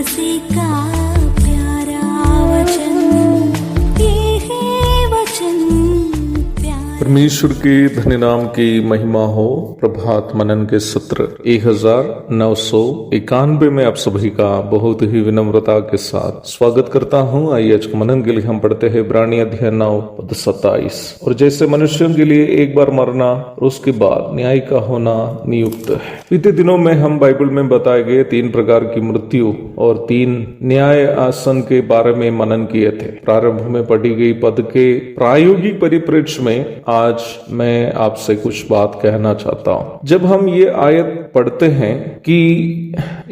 तुलसी का प्यारा वचन, ये है वचन प्यारा। परमेश्वर के धन्य नाम की महिमा हो। प्रभात मनन के सत्र 1991 में आप सभी का बहुत ही विनम्रता के साथ स्वागत करता हूं। आइए आज के मनन के लिए हम पढ़ते हैं इब्रानी अध्याय 9 पद 27। और जैसे मनुष्यों के लिए एक बार मरना और उसके बाद न्याय का होना नियुक्त है। बीते दिनों में हम बाइबल में बताए गए 3 प्रकार की मृत्यु और 3 न्याय आसन के बारे में मनन किए थे। प्रारंभ में पढ़ी गई पद के प्रायोगिक परिप्रेक्ष्य में आज मैं आपसे कुछ बात कहना चाहता हूं। जब हम ये आयत पढ़ते हैं कि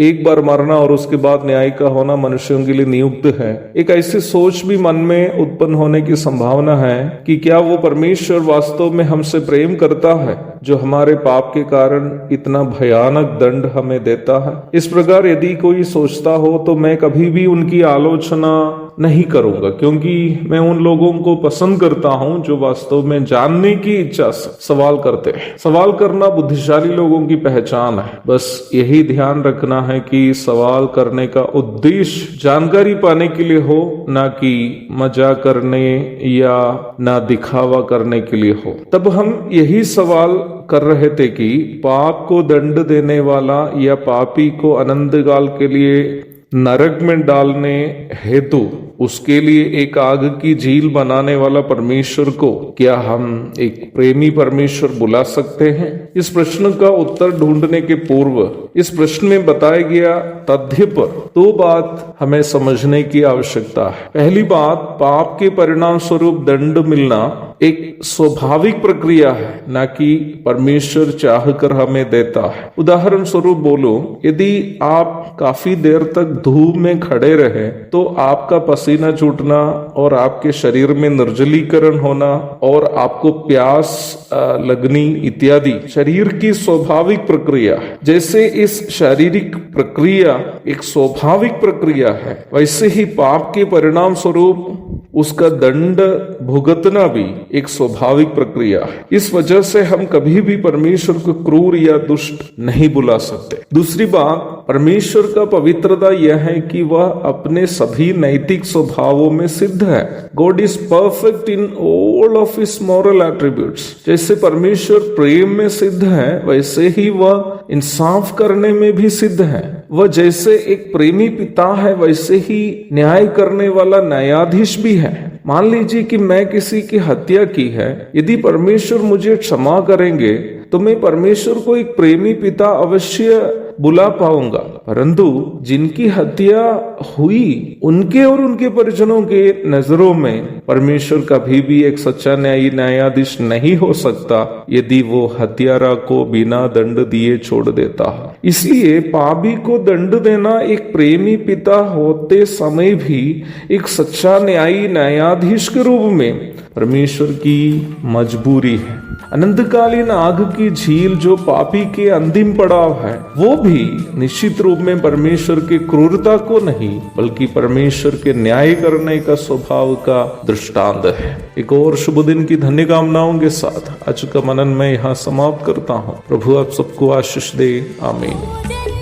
एक बार मरना और उसके बाद न्याय का होना मनुष्यों के लिए नियुक्त है, एक ऐसी सोच भी मन में उत्पन्न होने की संभावना है कि क्या वो परमेश्वर वास्तव में हमसे प्रेम करता है जो हमारे पाप के कारण इतना भयानक दंड हमें देता है। इस प्रकार यदि कोई सोचता हो तो मैं कभी भी उनकी आलोचना नहीं करूंगा, क्योंकि मैं उन लोगों को पसंद करता हूं जो वास्तव में जानने की इच्छा से सवाल करते हैं। सवाल करना बुद्धिशाली लोगों की पहचान है। बस यही ध्यान रखना है कि सवाल करने का उद्देश्य जानकारी पाने के लिए हो, ना कि मजा करने या ना दिखावा करने के लिए हो। तब हम यही सवाल कर रहे थे कि पाप को दंड देने वाला या पापी को अनंत काल के लिए नरक में डालने हेतु उसके लिए एक आग की झील बनाने वाला परमेश्वर को क्या हम एक प्रेमी परमेश्वर बुला सकते हैं? इस प्रश्न का उत्तर ढूंढने के पूर्व इस प्रश्न में बताया गया तथ्य पर 2 बात हमें समझने की आवश्यकता है। पहली बात, पाप के परिणाम स्वरूप दंड मिलना एक स्वाभाविक प्रक्रिया है, ना कि परमेश्वर चाहकर हमें देता है। उदाहरण स्वरूप बोलो, यदि आप काफी देर तक धूप में खड़े रहे तो आपका पसीना छूटना और आपके शरीर में निर्जलीकरण होना और आपको प्यास लगनी इत्यादि शरीर की स्वाभाविक प्रक्रिया है। जैसे इस शारीरिक प्रक्रिया एक स्वाभाविक प्रक्रिया है, वैसे ही पाप के परिणाम स्वरूप उसका दंड भुगतना भी एक स्वाभाविक प्रक्रिया है। इस वजह से हम कभी भी परमेश्वर को क्रूर या दुष्ट नहीं बुला सकते। दूसरी बात, परमेश्वर का पवित्रता यह है कि वह अपने सभी नैतिक स्वभावों में सिद्ध है। God is perfect in all of his moral attributes. जैसे परमेश्वर प्रेम में सिद्ध है, वैसे ही वह इंसाफ करने में भी सिद्ध है। वह जैसे एक प्रेमी पिता है, वैसे ही न्याय करने वाला न्यायाधीश भी है। मान लीजिए कि मैं किसी की हत्या की है, यदि परमेश्वर मुझे क्षमा करेंगे तो मैं परमेश्वर को एक प्रेमी पिता अवश्य बुला पाऊंगा, परंतु जिनकी हत्या हुई उनके और उनके परिजनों के नजरों में परमेश्वर कभी भी एक सच्चा न्यायाधीश नहीं हो सकता यदि वो हत्यारा को बिना दंड दिए छोड़ देता है। इसलिए पापी को दंड देना एक प्रेमी पिता होते समय भी एक सच्चा न्यायाधीश के रूप में परमेश्वर की मजबूरी है। अनंतकालीन आग की झील जो पापी के अंतिम पड़ाव है, वो भी निश्चित रूप में परमेश्वर की क्रूरता को नहीं बल्कि परमेश्वर के न्याय करने का स्वभाव का दृष्टांत है। एक और शुभ दिन की धन्य कामनाओं के साथ आज का मनन मैं यहाँ समाप्त करता हूँ। प्रभु आप सबको आशीष दे। आमीन।